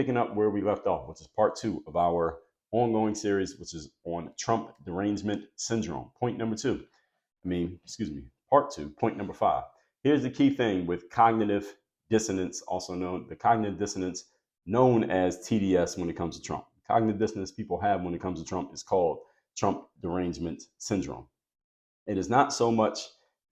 picking up where we left off, which is part 2 of our ongoing series, which is on Trump Derangement Syndrome. Part 2, point number 5. Here's the key thing with cognitive dissonance, also known the cognitive dissonance known as TDS when it comes to Trump. Cognitive dissonance people have when it comes to Trump is called Trump Derangement Syndrome. It is not so much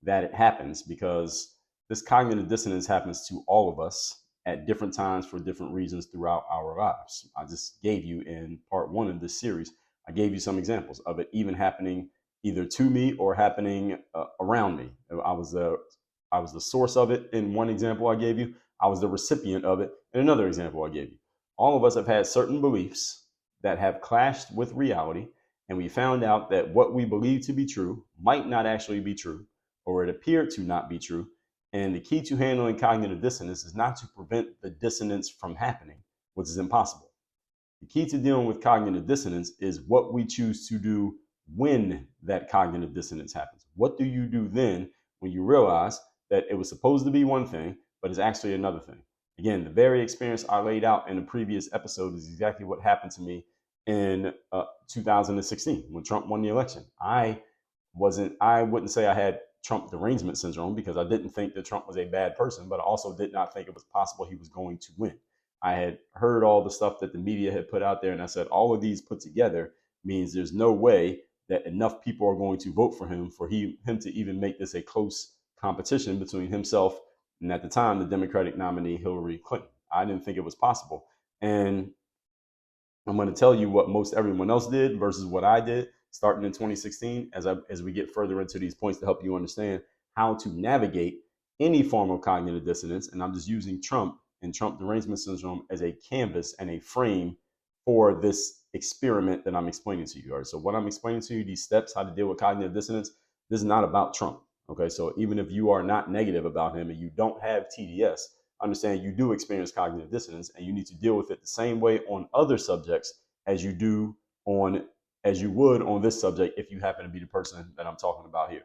that it happens, because this cognitive dissonance happens to all of us at different times for different reasons throughout our lives. I just gave you in part 1 of this series, I gave you some examples of it even happening either to me or happening around me. I was the source of it in one example I gave you. I was the recipient of it in another example I gave you. All of us have had certain beliefs that have clashed with reality, and we found out that what we believe to be true might not actually be true, or it appeared to not be true. And the key to handling cognitive dissonance is not to prevent the dissonance from happening, which is impossible. The key to dealing with cognitive dissonance is what we choose to do when that cognitive dissonance happens. What do you do then when you realize that it was supposed to be one thing, but it's actually another thing? Again, the very experience I laid out in a previous episode is exactly what happened to me in 2016 when Trump won the election. I wouldn't say I had Trump derangement syndrome, because I didn't think that Trump was a bad person, but I also did not think it was possible he was going to win. I had heard all the stuff that the media had put out there, and I said, all of these put together means there's no way that enough people are going to vote for him to even make this a close competition between himself and, at the time, the Democratic nominee Hillary Clinton. I didn't think it was possible. And I'm going to tell you what most everyone else did versus what I did starting in 2016 as we get further into these points to help you understand how to navigate any form of cognitive dissonance. And I'm just using Trump and Trump derangement syndrome as a canvas and a frame for this experiment that I'm explaining to you. All right, so what I'm explaining to you, these steps, how to deal with cognitive dissonance, this is not about Trump. Okay, so even if you are not negative about him and you don't have TDS, understand you do experience cognitive dissonance, and you need to deal with it the same way on other subjects as you would on this subject if you happen to be the person that I'm talking about here.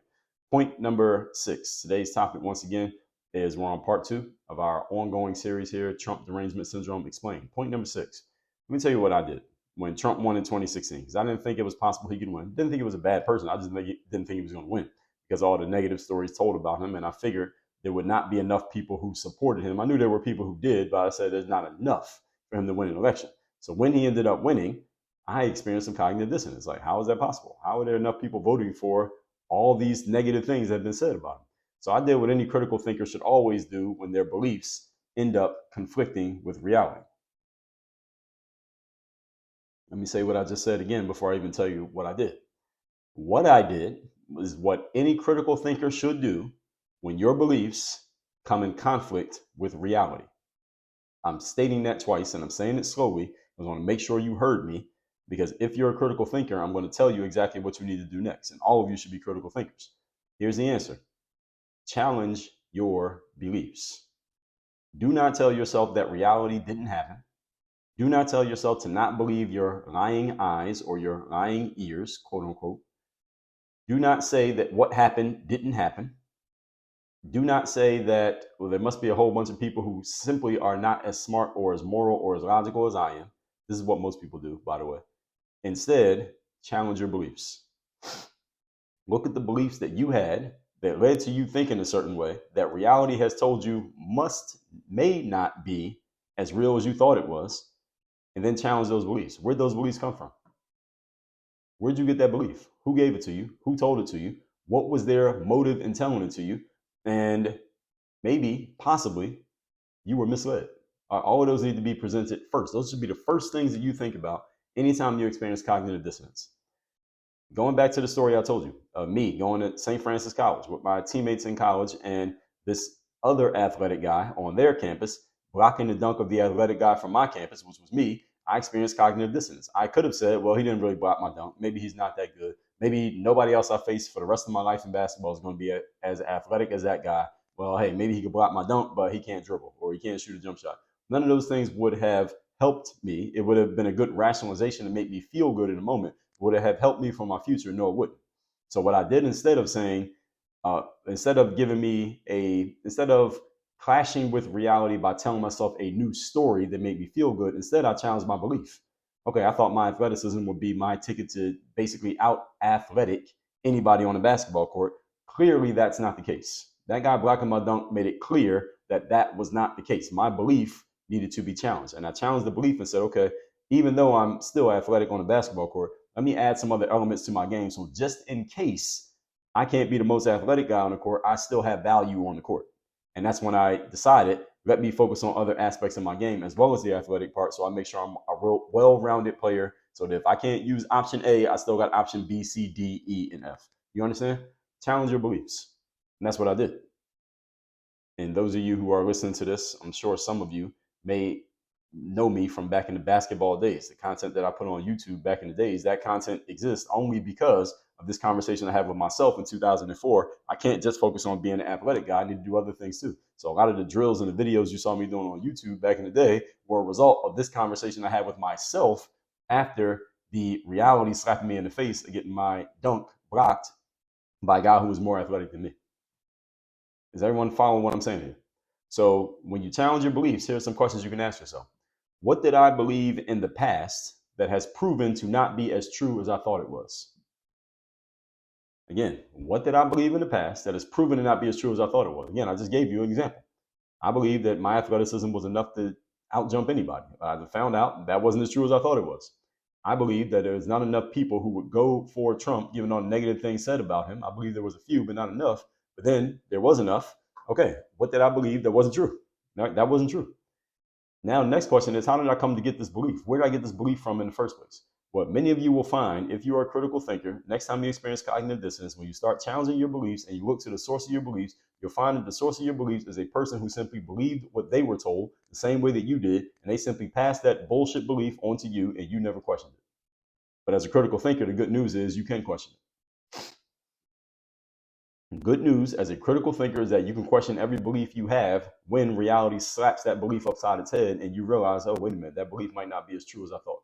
Point number 6. Today's topic, once again, is we're on part 2 of our ongoing series here, Trump Derangement Syndrome Explained. Point number 6. Let me tell you what I did when Trump won in 2016, because I didn't think it was possible he could win. Didn't think he was a bad person. I just didn't think he was going to win because all the negative stories told about him, and I figured there would not be enough people who supported him. I knew there were people who did, but I said there's not enough for him to win an election. So when he ended up winning, I experienced some cognitive dissonance. Like, how is that possible? How are there enough people voting for all these negative things that have been said about him? So I did what any critical thinker should always do when their beliefs end up conflicting with reality. Let me say what I just said again before I even tell you what I did. What I did was what any critical thinker should do when your beliefs come in conflict with reality. I'm stating that twice, and I'm saying it slowly. I want to make sure you heard me, because if you're a critical thinker, I'm going to tell you exactly what you need to do next. And all of you should be critical thinkers. Here's the answer. Challenge your beliefs. Do not tell yourself that reality didn't happen. Do not tell yourself to not believe your lying eyes or your lying ears, quote unquote. Do not say that what happened didn't happen. Do not say that, well, there must be a whole bunch of people who simply are not as smart or as moral or as logical as I am. This is what most people do, by the way. Instead, challenge your beliefs. Look at the beliefs that you had that led to you thinking a certain way, that reality has told you may not be as real as you thought it was, and then challenge those beliefs. Where'd those beliefs come from? Where'd you get that belief? Who gave it to you? Who told it to you? What was their motive in telling it to you? And maybe, possibly, you were misled. All of those need to be presented first. Those should be the first things that you think about anytime you experience cognitive dissonance. Going back to the story I told you of me going to St. Francis College with my teammates in college and this other athletic guy on their campus blocking the dunk of the athletic guy from my campus, which was me, I experienced cognitive dissonance. I could have said, well, he didn't really block my dunk. Maybe he's not that good. Maybe nobody else I face for the rest of my life in basketball is going to be as athletic as that guy. Well, hey, maybe he could block my dunk, but he can't dribble or he can't shoot a jump shot. None of those things would have helped me. It would have been a good rationalization to make me feel good in the moment. Would it have helped me for my future? No, it wouldn't. So what I did instead of saying, instead of clashing with reality by telling myself a new story that made me feel good. Instead, I challenged my belief. Okay, I thought my athleticism would be my ticket to basically out athletic anybody on a basketball court. Clearly, that's not the case. That guy blocking my dunk made it clear that that was not the case. My belief needed to be challenged. And I challenged the belief and said, okay, even though I'm still athletic on a basketball court, let me add some other elements to my game. So just in case I can't be the most athletic guy on the court, I still have value on the court. And that's when I decided, let me focus on other aspects of my game as well as the athletic part. So I make sure I'm a real well-rounded player. So that if I can't use option A, I still got option B, C, D, E, and F. You understand? Challenge your beliefs. And that's what I did. And those of you who are listening to this, I'm sure some of you may know me from back in the basketball days. The content that I put on YouTube back in the days, that content exists only because of this conversation I had with myself in 2004. I can't just focus on being an athletic guy. I need to do other things too. So a lot of the drills and the videos you saw me doing on YouTube back in the day were a result of this conversation I had with myself after the reality slapping me in the face of getting my dunk blocked by a guy who was more athletic than me. Is everyone following what I'm saying here? So when you challenge your beliefs, here are some questions you can ask yourself. What did I believe in the past that has proven to not be as true as I thought it was? Again, what did I believe in the past that has proven to not be as true as I thought it was? Again, I just gave you an example. I believe that my athleticism was enough to outjump anybody. I found out that wasn't as true as I thought it was. I believe that there's not enough people who would go for Trump, given all the negative things said about him. I believe there was a few, but not enough. But then there was enough. Okay, what did I believe that wasn't true? No, that wasn't true. Now, the next question is, how did I come to get this belief? Where did I get this belief from in the first place? What many of you will find, if you are a critical thinker, next time you experience cognitive dissonance, when you start challenging your beliefs and you look to the source of your beliefs, you'll find that the source of your beliefs is a person who simply believed what they were told the same way that you did, and they simply passed that bullshit belief onto you, and you never questioned it. But as a critical thinker, the good news is you can question it. Good news as a critical thinker is that you can question every belief you have when reality slaps that belief upside its head and you realize, oh, wait a minute, that belief might not be as true as I thought.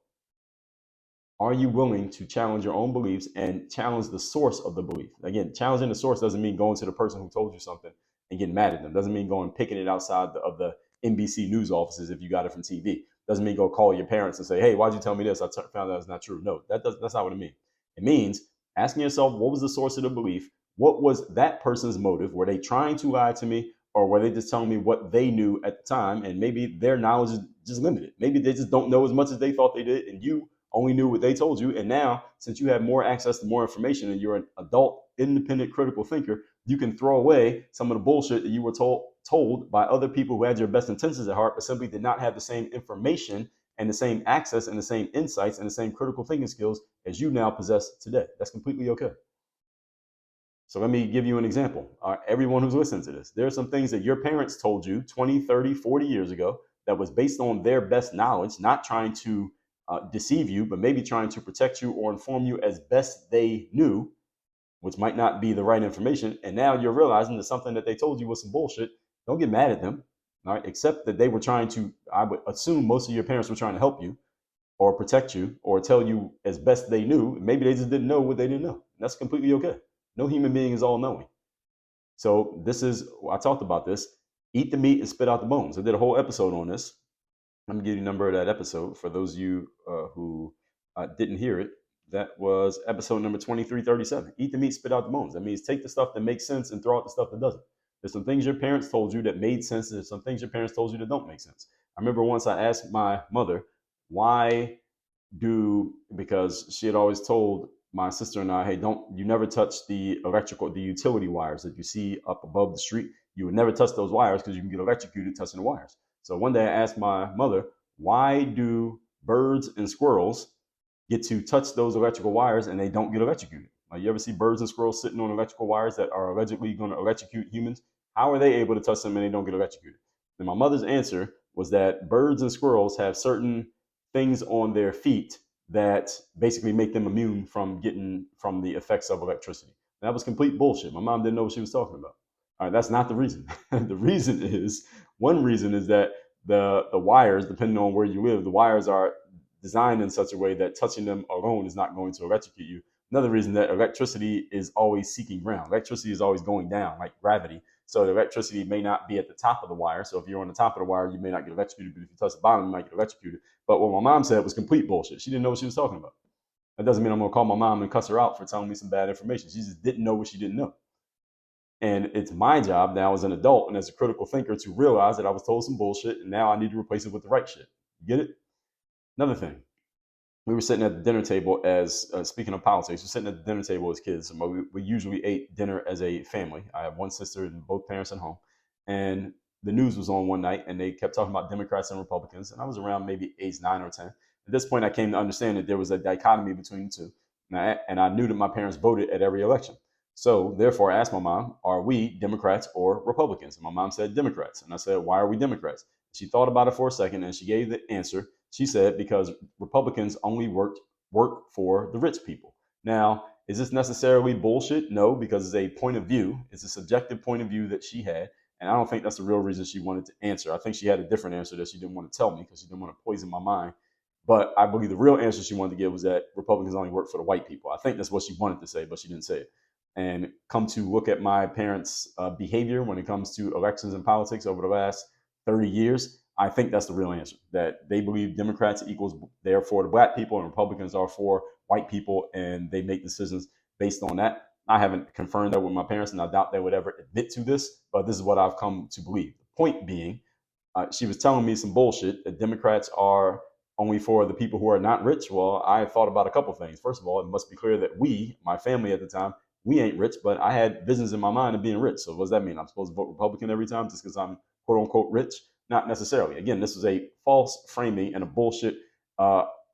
Are you willing to challenge your own beliefs and challenge the source of the belief? Again, challenging the source doesn't mean going to the person who told you something and getting mad at them. Doesn't mean going picking it outside of the NBC news offices if you got it from TV. Doesn't mean go call your parents and say, hey, why'd you tell me this? I found out it's not true. No, that's not what it means. It means asking yourself, what was the source of the belief? What was that person's motive? Were they trying to lie to me, or were they just telling me what they knew at the time? And maybe their knowledge is just limited. Maybe they just don't know as much as they thought they did, and you only knew what they told you. And now, since you have more access to more information and you're an adult, independent, critical thinker, you can throw away some of the bullshit that you were told by other people who had your best intentions at heart, but simply did not have the same information and the same access and the same insights and the same critical thinking skills as you now possess today. That's completely okay. So let me give you an example. Everyone who's listening to this, there are some things that your parents told you 20, 30, 40 years ago that was based on their best knowledge, not trying to deceive you, but maybe trying to protect you or inform you as best they knew, which might not be the right information. And now you're realizing that something that they told you was some bullshit. Don't get mad at them, all right? Except that they were trying to, I would assume most of your parents were trying to help you or protect you or tell you as best they knew. Maybe they just didn't know what they didn't know. That's completely okay. No human being is all knowing. So I talked about this. Eat the meat and spit out the bones. I did a whole episode on this. Let me give you the number of that episode for those of you who didn't hear it. That was episode number 2337. Eat the meat, spit out the bones. That means take the stuff that makes sense and throw out the stuff that doesn't. There's some things your parents told you that made sense. There's some things your parents told you that don't make sense. I remember once I asked my mother, because she had always told my sister and I, hey, you never touch the utility wires that you see up above the street. You would never touch those wires because you can get electrocuted touching the wires. So one day I asked my mother, why do birds and squirrels get to touch those electrical wires and they don't get electrocuted? Like, you ever see birds and squirrels sitting on electrical wires that are allegedly going to electrocute humans? How are they able to touch them and they don't get electrocuted? And my mother's answer was that birds and squirrels have certain things on their feet that basically make them immune from the effects of electricity. And that was complete bullshit. My mom didn't know what she was talking about. All right, that's not the reason. One reason is that the wires, depending on where you live, the wires are designed in such a way that touching them alone is not going to electrocute you. Another reason that electricity is always seeking ground. Electricity is always going down, like gravity. So the electricity may not be at the top of the wire. So if you're on the top of the wire, you may not get electrocuted, but if you touch the bottom, you might get electrocuted. But what my mom said was complete bullshit. She didn't know what she was talking about. That doesn't mean I'm going to call my mom and cuss her out for telling me some bad information. She just didn't know what she didn't know. And it's my job now as an adult and as a critical thinker to realize that I was told some bullshit and now I need to replace it with the right shit. You get it? Another thing, we were sitting at the dinner table as, speaking of politics, we're sitting at the dinner table as kids. We usually ate dinner as a family. I have one sister and both parents at home. And the news was on one night and they kept talking about Democrats and Republicans. And I was around maybe age 9 or 10. At this point, I came to understand that there was a dichotomy between the two. And I knew that my parents voted at every election. So therefore, I asked my mom, are we Democrats or Republicans? And my mom said Democrats. And I said, why are we Democrats? She thought about it for a second and she gave the answer. She said, because Republicans only work for the rich people. Now, is this necessarily bullshit? No, because it's a point of view. It's a subjective point of view that she had. And I don't think that's the real reason she wanted to answer. I think she had a different answer that she didn't want to tell me because she didn't want to poison my mind. But I believe the real answer she wanted to give was that Republicans only work for the white people. I think that's what she wanted to say, but she didn't say it. And come to look at my parents' behavior when it comes to elections and politics over the last 30 years, I think that's the real answer, that they believe Democrats equals they're for the black people and Republicans are for white people, and they make decisions based on that. I haven't confirmed that with my parents, and I doubt they would ever admit to this, but this is what I've come to believe. The point being, she was telling me some bullshit that Democrats are only for the people who are not rich. Well, I thought about a couple things. First of all, it must be clear that we, my family at the time, we ain't rich, but I had visions in my mind of being rich. So what does that mean? I'm supposed to vote Republican every time just because I'm quote unquote rich? Not necessarily. Again, this was a false framing and a bullshit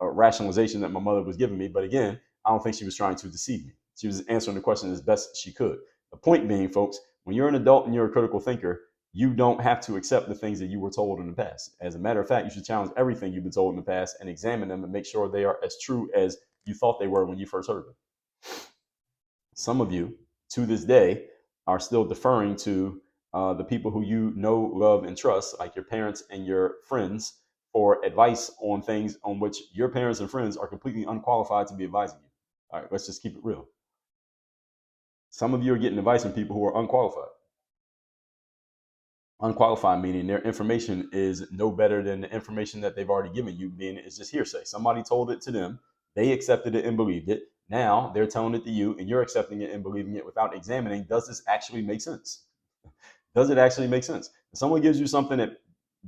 rationalization that my mother was giving me. But again, I don't think she was trying to deceive me. She was answering the question as best she could. The point being, folks, when you're an adult and you're a critical thinker, you don't have to accept the things that you were told in the past. As a matter of fact, you should challenge everything you've been told in the past and examine them and make sure they are as true as you thought they were when you first heard them. Some of you, to this day, are still deferring to the people who you know, love, and trust, like your parents and your friends, for advice on things on which your parents and friends are completely unqualified to be advising you. All right, let's just keep it real. Some of you are getting advice from people who are unqualified. Unqualified meaning their information is no better than the information that they've already given you, meaning it's just hearsay. Somebody told it to them, they accepted it and believed it. Now they're telling it to you and you're accepting it and believing it without examining, does this actually make sense? Does it actually make sense? If someone gives you something that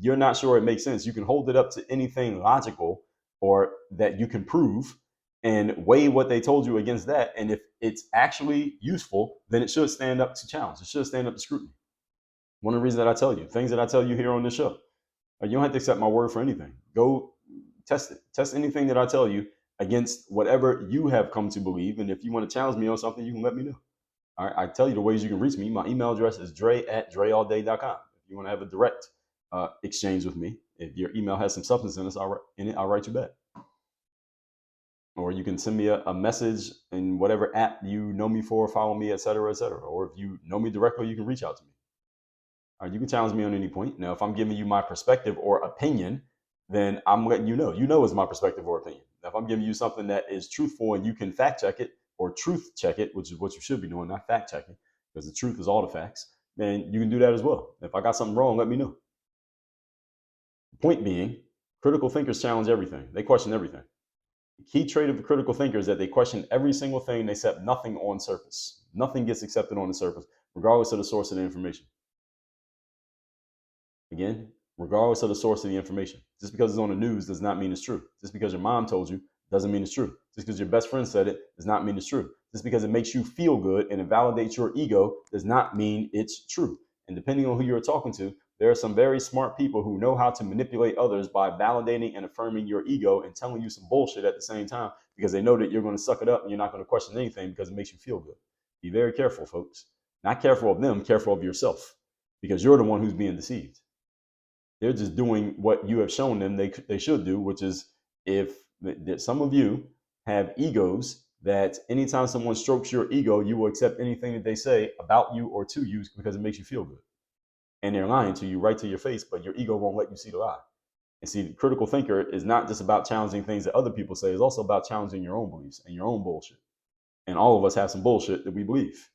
you're not sure it makes sense, you can hold it up to anything logical or that you can prove and weigh what they told you against that. And if it's actually useful, then it should stand up to challenge. It should stand up to scrutiny. One of the reasons that I tell you, things that I tell you here on this show, you don't have to accept my word for anything. Go test it. Test anything that I tell you against whatever you have come to believe. And if you want to challenge me on something, you can let me know. All right. I tell you the ways you can reach me. My email address is dre@dreallday.com. If you want to have a direct exchange with me, if your email has some substance in it, I'll write you back. Or you can send me a message in whatever app you know me for, follow me, et cetera, et cetera. Or if you know me directly, you can reach out to me. All right, you can challenge me on any point. Now, if I'm giving you my perspective or opinion, then I'm letting you know. You know it's my perspective or opinion. Now, if I'm giving you something that is truthful and you can fact check it or truth check it, which is what you should be doing, not fact checking, because the truth is all the facts, then you can do that as well. If I got something wrong, let me know. Point being, critical thinkers challenge everything. They question everything. The key trait of a critical thinker is that they question every single thing. They accept nothing on surface. Nothing gets accepted on the surface, regardless of the source of the information. Again, regardless of the source of the information. Just because it's on the news does not mean it's true. Just because your mom told you doesn't mean it's true. Just because your best friend said it does not mean it's true. Just because it makes you feel good and it validates your ego does not mean it's true. And depending on who you're talking to, there are some very smart people who know how to manipulate others by validating and affirming your ego and telling you some bullshit at the same time because they know that you're going to suck it up and you're not going to question anything because it makes you feel good. Be very careful, folks. Not careful of them, careful of yourself, because you're the one who's being deceived. They're just doing what you have shown them they should do, which is if some of you have egos that anytime someone strokes your ego, you will accept anything that they say about you or to you because it makes you feel good. And they're lying to you right to your face, but your ego won't let you see the lie. And see, the critical thinker is not just about challenging things that other people say, it's also about challenging your own beliefs and your own bullshit. And all of us have some bullshit that we believe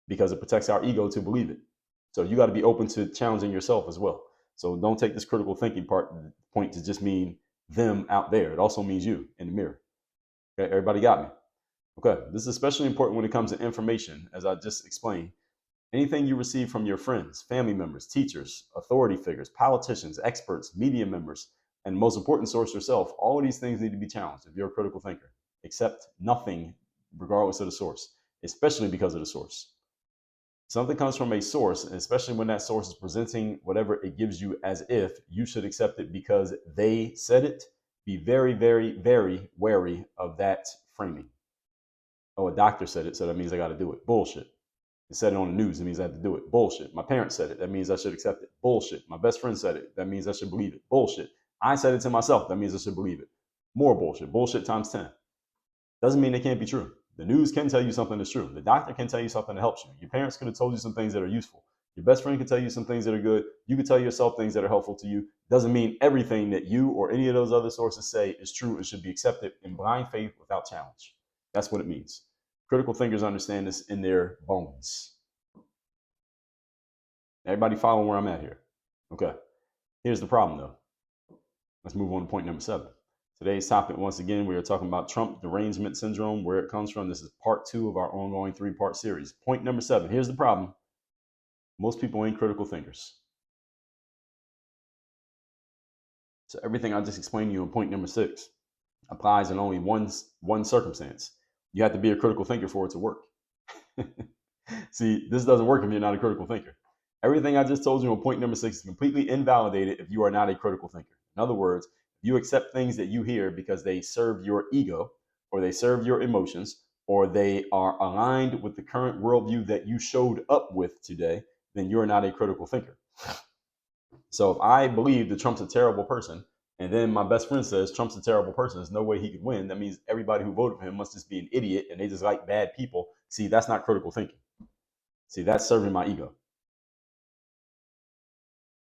because it protects our ego to believe it. So you got to be open to challenging yourself as well. So don't take this critical thinking point to just mean them out there. It also means you in the mirror. Okay, everybody got me? Okay, this is especially important when it comes to information, as I just explained. Anything you receive from your friends, family members, teachers, authority figures, politicians, experts, media members, and most important source yourself, all of these things need to be challenged if you're a critical thinker. Accept nothing regardless of the source, especially because of the source. Something comes from a source, and especially when that source is presenting whatever it gives you as if, you should accept it because they said it. Be very, very, very wary of that framing. Oh, a doctor said it, so that means I got to do it. Bullshit. It said it on the news, it means I have to do it. Bullshit. My parents said it, that means I should accept it. Bullshit. My best friend said it, that means I should believe it. Bullshit. I said it to myself, that means I should believe it. More bullshit. Bullshit times 10. Doesn't mean it can't be true. The news can tell you something that's true. The doctor can tell you something that helps you. Your parents could have told you some things that are useful. Your best friend can tell you some things that are good. You can tell yourself things that are helpful to you. Doesn't mean everything that you or any of those other sources say is true and should be accepted in blind faith without challenge. That's what it means. Critical thinkers understand this in their bones. Everybody following where I'm at here? Okay. Here's the problem, though. Let's move on to point number 7. Today's topic, once again, we are talking about Trump Derangement Syndrome, where it comes from. This is part 2 of our ongoing 3-part series. Point number 7. Here's the problem. Most people ain't critical thinkers. So everything I just explained to you in point number 6 applies in only one circumstance. You have to be a critical thinker for it to work. See, this doesn't work if you're not a critical thinker. Everything I just told you on point number 6 is completely invalidated if you are not a critical thinker. In other words, you accept things that you hear because they serve your ego, or they serve your emotions, or they are aligned with the current worldview that you showed up with today, then you're not a critical thinker. So if I believe that Trump's a terrible person, and then my best friend says Trump's a terrible person, there's no way he could win, that means everybody who voted for him must just be an idiot and they just like bad people. See, that's not critical thinking. See, that's serving my ego.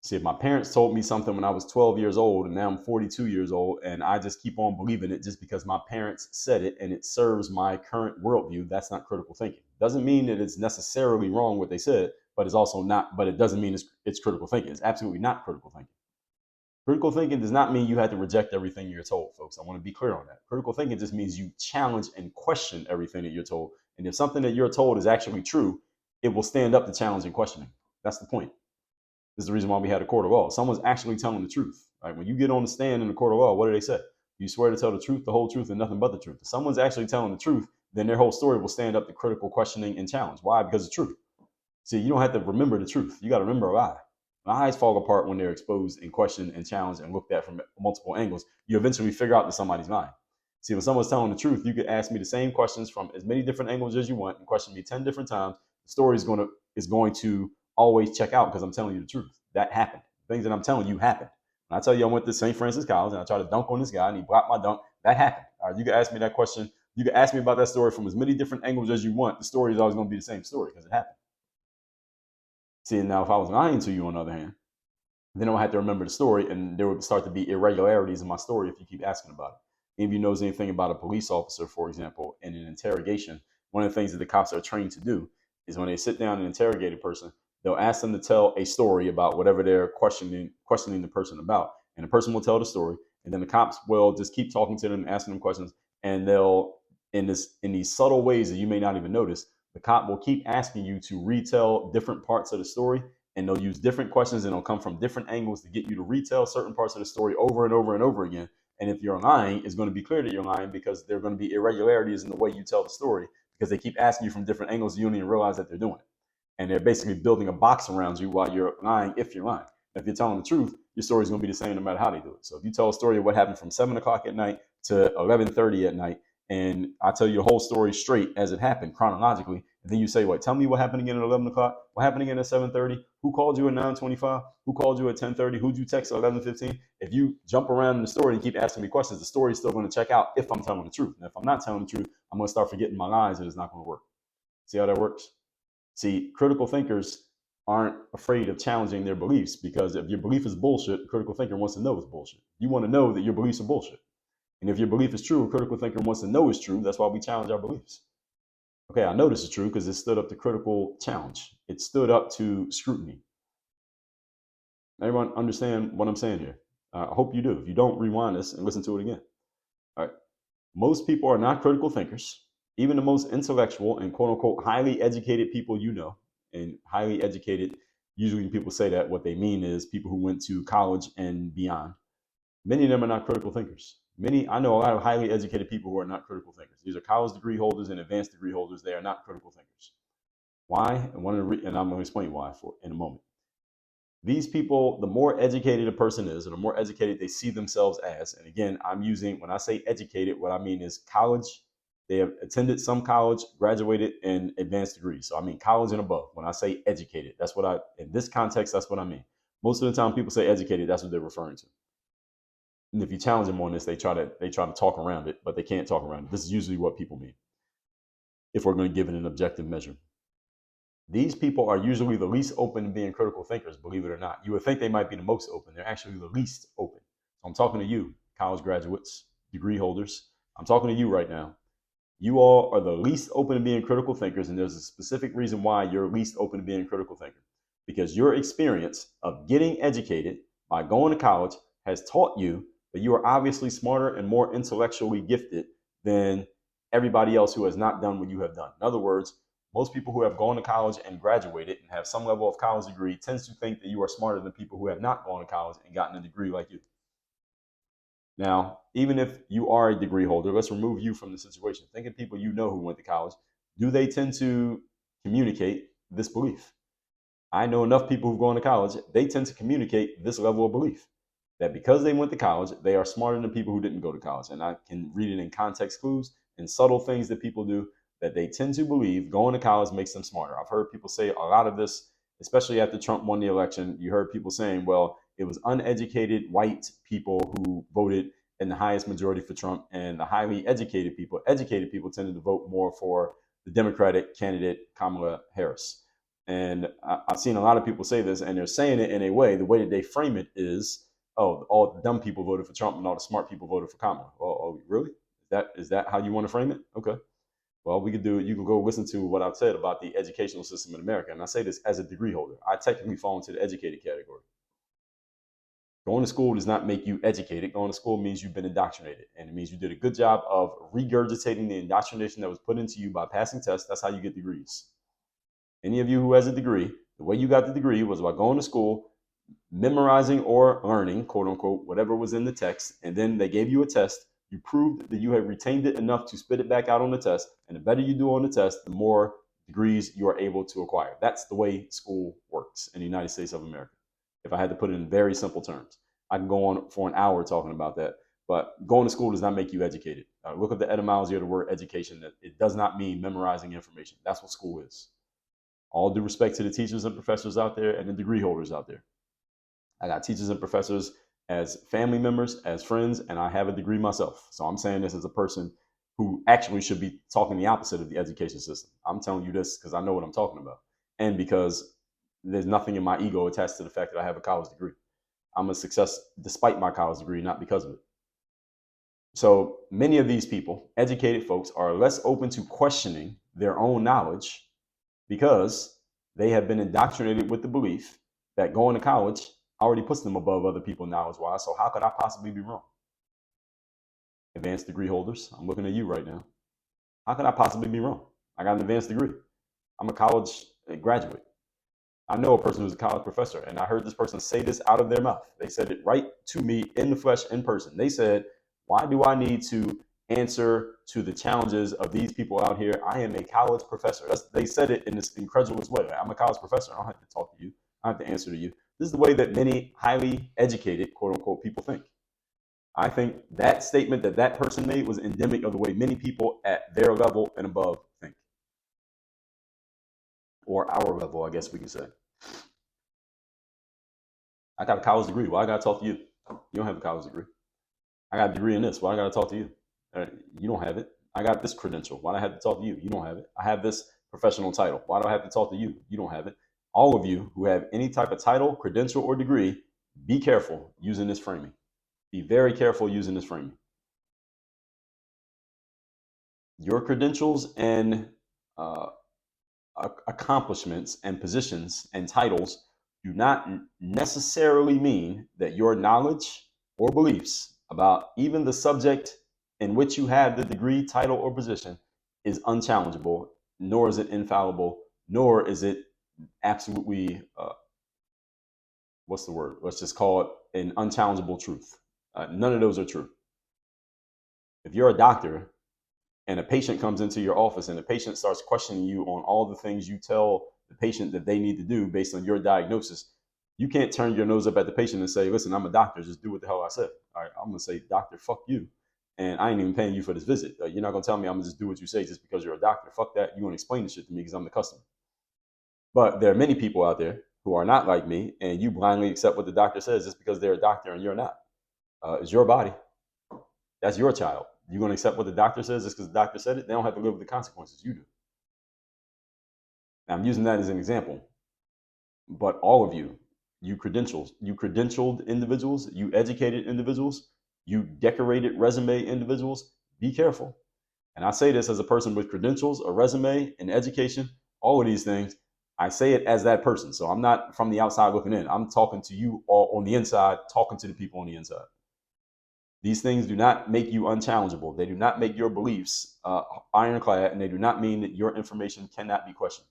See, if my parents told me something when I was 12 years old and now I'm 42 years old and I just keep on believing it just because my parents said it and it serves my current worldview, that's not critical thinking. Doesn't mean that it's necessarily wrong what they said, but it's also not, but it doesn't mean it's critical thinking. It's absolutely not critical thinking. Critical thinking does not mean you have to reject everything you're told, folks. I want to be clear on that. Critical thinking just means you challenge and question everything that you're told. And if something that you're told is actually true, it will stand up to challenge and questioning. That's the point. This is the reason why we had a court of law. Someone's actually telling the truth. Right? When you get on the stand in the court of law, what do they say? You swear to tell the truth, the whole truth, and nothing but the truth. If someone's actually telling the truth, then their whole story will stand up to critical questioning and challenge. Why? Because it's truth. See, you don't have to remember the truth. You got to remember a lie. Lies fall apart when they're exposed and questioned and challenged and looked at from multiple angles. You eventually figure out that somebody's lying. See, when someone's telling the truth, you could ask me the same questions from as many different angles as you want and question me 10 different times. The story is going to always check out because I'm telling you the truth. That happened. Things that I'm telling you happened. When I tell you I went to St. Francis College and I tried to dunk on this guy and he blocked my dunk, that happened. All right, you can ask me that question. You can ask me about that story from as many different angles as you want. The story is always going to be the same story because it happened. See, now if I was lying to you, on the other hand, then I would have to remember the story and there would start to be irregularities in my story if you keep asking about it. If you knows anything about a police officer, for example, in an interrogation, one of the things that the cops are trained to do is when they sit down and interrogate a person, they'll ask them to tell a story about whatever they're questioning the person about. And the person will tell the story. And then the cops will just keep talking to them, asking them questions. And they'll, in these subtle ways that you may not even notice, the cop will keep asking you to retell different parts of the story. And they'll use different questions and they'll come from different angles to get you to retell certain parts of the story over and over and over again. And if you're lying, it's going to be clear that you're lying because there are going to be irregularities in the way you tell the story because they keep asking you from different angles. You don't even realize that they're doing it. And they're basically building a box around you while you're lying if you're lying. If you're telling the truth, your story is going to be the same no matter how they do it. So if you tell a story of what happened from 7 o'clock at night to 11:30 at night, and I tell you the whole story straight as it happened chronologically, and then you say, tell me what happened again at 11 o'clock, what happened again at 7:30, who called you at 9:25, who called you at 10:30, who'd you text at 11:15? If you jump around in the story and keep asking me questions, the story is still going to check out if I'm telling the truth. And if I'm not telling the truth, I'm going to start forgetting my lies and it's not going to work. See how that works? See, critical thinkers aren't afraid of challenging their beliefs because if your belief is bullshit, a critical thinker wants to know it's bullshit. You want to know that your beliefs are bullshit. And if your belief is true, a critical thinker wants to know it's true. That's why we challenge our beliefs. Okay, I know this is true because it stood up to critical challenge. It stood up to scrutiny. Everyone understand what I'm saying here? I hope you do. If you don't, rewind this and listen to it again. All right. Most people are not critical thinkers. Even the most intellectual and quote unquote highly educated people you know, and highly educated, usually when people say that, what they mean is people who went to college and beyond. Many of them are not critical thinkers. I know a lot of highly educated people who are not critical thinkers. These are college degree holders and advanced degree holders. They are not critical thinkers. Why? And I'm going to explain why in a moment. These people, the more educated a person is, and the more educated they see themselves as, and again, when I say educated, what I mean is college. They have attended some college, graduated, and advanced degrees. So I mean college and above. When I say educated, in this context, that's what I mean. Most of the time people say educated, that's what they're referring to. And if you challenge them on this, they try to talk around it, but they can't talk around it. This is usually what people mean if we're going to give it an objective measure. These people are usually the least open to being critical thinkers, believe it or not. You would think they might be the most open. They're actually the least open. So I'm talking to you, college graduates, degree holders. I'm talking to you right now. You all are the least open to being critical thinkers, and there's a specific reason why you're least open to being a critical thinker. Because your experience of getting educated by going to college has taught you that you are obviously smarter and more intellectually gifted than everybody else who has not done what you have done. In other words, most people who have gone to college and graduated and have some level of college degree tends to think that you are smarter than people who have not gone to college and gotten a degree like you. Now, even if you are a degree holder, let's remove you from the situation. Think of people you know who went to college. Do they tend to communicate this belief? I know enough people who've gone to college, they tend to communicate this level of belief that because they went to college, they are smarter than people who didn't go to college. And I can read it in context clues and subtle things that people do that they tend to believe going to college makes them smarter. I've heard people say a lot of this, especially after Trump won the election. You heard people saying, well, it was uneducated white people who voted in the highest majority for Trump, and the highly educated people tended to vote more for the Democratic candidate, Kamala Harris. And I've seen a lot of people say this, and they're saying it in a way, the way that they frame it is, oh, all the dumb people voted for Trump and all the smart people voted for Kamala. Oh, really? Is that how you want to frame it? Okay. Well, we could do it. You can go listen to what I've said about the educational system in America. And I say this as a degree holder. I technically fall into the educated category. Going to school does not make you educated. Going to school means you've been indoctrinated. And it means you did a good job of regurgitating the indoctrination that was put into you by passing tests. That's how you get degrees. Any of you who has a degree, the way you got the degree was by going to school, memorizing or learning, quote unquote, whatever was in the text, and then they gave you a test. You proved that you have retained it enough to spit it back out on the test, and the better you do on the test, the more degrees you are able to acquire. That's the way school works in the United States of America. If I had to put it in very simple terms, I can go on for an hour talking about that, but going to school does not make you educated. Look at the etymology of the word education. That it does not mean memorizing information. That's what school is. All due respect to the teachers and professors out there and the degree holders out there. I got teachers and professors as family members, as friends, and I have a degree myself. So I'm saying this as a person who actually should be talking the opposite of the education system. I'm telling you this because I know what I'm talking about. And because there's nothing in my ego attached to the fact that I have a college degree. I'm a success despite my college degree, not because of it. So many of these people, educated folks, are less open to questioning their own knowledge because they have been indoctrinated with the belief that going to college already puts them above other people knowledge-wise. So how could I possibly be wrong? Advanced degree holders, I'm looking at you right now. How could I possibly be wrong? I got an advanced degree. I'm a college graduate. I know a person who's a college professor, and I heard this person say this out of their mouth. They said it right to me in the flesh, in person. They said, why do I need to answer to the challenges of these people out here? I am a college professor. They said it in this incredulous way. I'm a college professor. I don't have to talk to you. I don't have to answer to you. This is the way that many highly educated, quote unquote, people think. I think that statement that person made was endemic of the way many people at their level and above think. Or our level, I guess we can say. I got a college degree. Why I got to talk to you? You don't have a college degree. I got a degree in this. Why I got to talk to you? You don't have it. I got this credential. Why do I have to talk to you? You don't have it. I have this professional title. Why do I have to talk to you? You don't have it. All of you who have any type of title, credential, or degree, be careful using this framing. Be very careful using this framing. Your credentials and accomplishments and positions and titles do not necessarily mean that your knowledge or beliefs about even the subject in which you have the degree, title, or position is unchallengeable, nor is it infallible, nor is it absolutely, what's the word? Let's just call it an unchallengeable truth. None of those are true. If you're a doctor and a patient comes into your office and the patient starts questioning you on all the things you tell the patient that they need to do based on your diagnosis, you can't turn your nose up at the patient and say, listen, I'm a doctor, just do what the hell I said. All right, I'm gonna say, doctor, fuck you. And I ain't even paying you for this visit. You're not gonna tell me I'm gonna just do what you say just because you're a doctor. Fuck that. You're gonna explain the shit to me because I'm the customer. But there are many people out there who are not like me, and you blindly accept what the doctor says just because they're a doctor and you're not. It's your body. That's your child. You're going to accept what the doctor says just because the doctor said it? They don't have to live with the consequences. You do. Now, I'm using that as an example. But all of you, you credentialed individuals, you educated individuals, you decorated resume individuals, be careful. And I say this as a person with credentials, a resume, an education, all of these things. I say it as that person. So I'm not from the outside looking in. I'm talking to you all on the inside, talking to the people on the inside. These things do not make you unchallengeable. They do not make your beliefs ironclad, and they do not mean that your information cannot be questioned.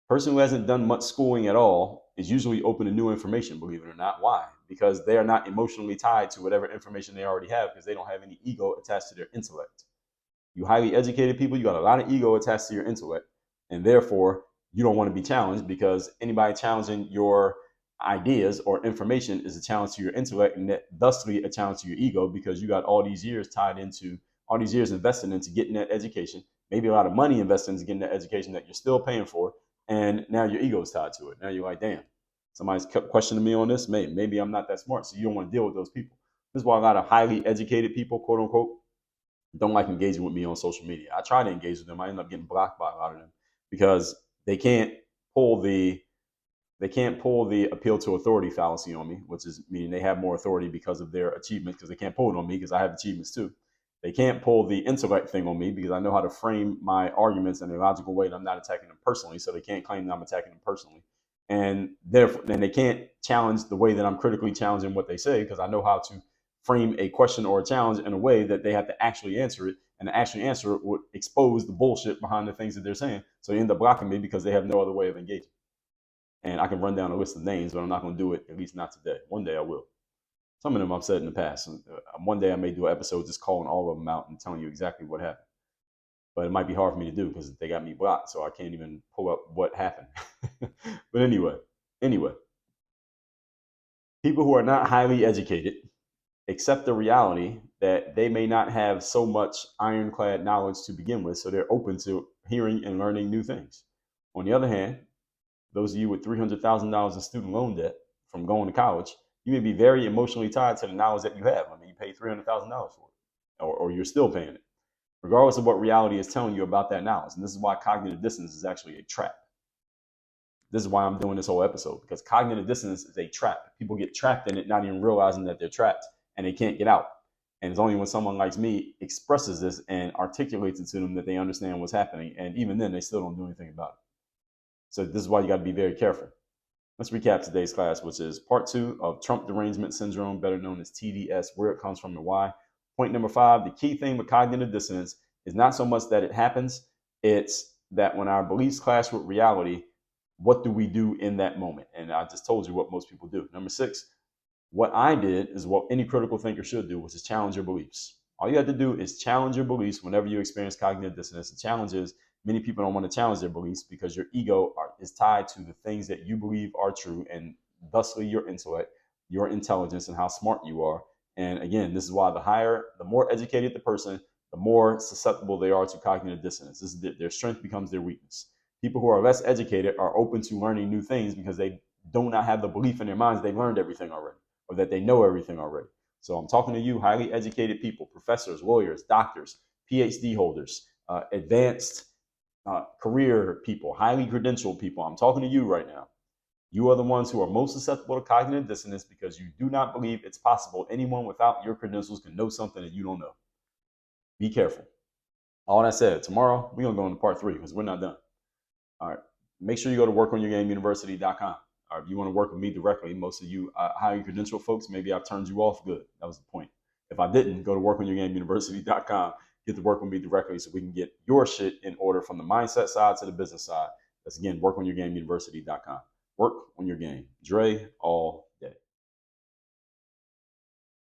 Person who hasn't done much schooling at all is usually open to new information, believe it or not. Why? Because they are not emotionally tied to whatever information they already have because they don't have any ego attached to their intellect. You highly educated people, you got a lot of ego attached to your intellect, and therefore you don't want to be challenged because anybody challenging your ideas or information is a challenge to your intellect and thusly a challenge to your ego because you got all these years invested into getting that education, maybe a lot of money invested into getting that education that you're still paying for, and now your ego is tied to it. Now you're like, damn, somebody's kept questioning me on this. Maybe I'm not that smart, so you don't want to deal with those people. This is why a lot of highly educated people, quote unquote, don't like engaging with me on social media. I try to engage with them. I end up getting blocked by a lot of them because they can't pull the appeal to authority fallacy on me, which is meaning they have more authority because of their achievements, because they can't pull it on me because I have achievements too. They can't pull the intellect thing on me because I know how to frame my arguments in a logical way and I'm not attacking them personally, so they can't claim that I'm attacking them personally. And therefore, then they can't challenge the way that I'm critically challenging what they say because I know how to frame a question or a challenge in a way that they have to actually answer it, and to actually answer it would expose the bullshit behind the things that they're saying. So they end up blocking me because they have no other way of engaging. And I can run down a list of names, but I'm not going to do it, at least not today. One day I will. Some of them I've said in the past. One day I may do an episode just calling all of them out and telling you exactly what happened. But it might be hard for me to do because they got me blocked, so I can't even pull up what happened. But anyway, people who are not highly educated accept the reality that they may not have so much ironclad knowledge to begin with, so they're open to hearing and learning new things. On the other hand, those of you with $300,000 in student loan debt from going to college, you may be very emotionally tied to the knowledge that you have. I mean, you paid $300,000 for it, or you're still paying it, regardless of what reality is telling you about that knowledge. And this is why cognitive dissonance is actually a trap. This is why I'm doing this whole episode, because cognitive dissonance is a trap. People get trapped in it, not even realizing that they're trapped, and they can't get out. And it's only when someone like me expresses this and articulates it to them that they understand what's happening. And even then, they still don't do anything about it. So this is why you got to be very careful. Let's recap today's class, which is part 2 of Trump Derangement Syndrome, better known as TDS, where it comes from and why. Point number 5, the key thing with cognitive dissonance is not so much that it happens, it's that when our beliefs clash with reality, what do we do in that moment? And I just told you what most people do. Number 6, what I did is what any critical thinker should do, which is challenge your beliefs. All you have to do is challenge your beliefs whenever you experience cognitive dissonance. The challenge is many people don't want to challenge their beliefs because your ego is tied to the things that you believe are true, and thusly your intellect, your intelligence, and how smart you are. And again, this is why the more educated the person, the more susceptible they are to cognitive dissonance. This is their strength becomes their weakness. People who are less educated are open to learning new things because they do not have the belief in their minds they learned everything already, or that they know everything already. So I'm talking to you, highly educated people, professors, lawyers, doctors, PhD holders, advanced career people, highly credentialed people. I'm talking to you right now. You are the ones who are most susceptible to cognitive dissonance because you do not believe it's possible anyone without your credentials can know something that you don't know. Be careful. All that said, tomorrow we're going to go into part 3 because we're not done. All right. make sure you go to workonyourgameuniversity.com. Or if you want to work with me directly, most of you highly credentialed folks, maybe I've turned you off. Good. That was the point. If I didn't, go to workonyourgameuniversity.com, get to work with me directly so we can get your shit in order from the mindset side to the business side. That's again, workonyourgameuniversity.com. Work on your game. Dre, all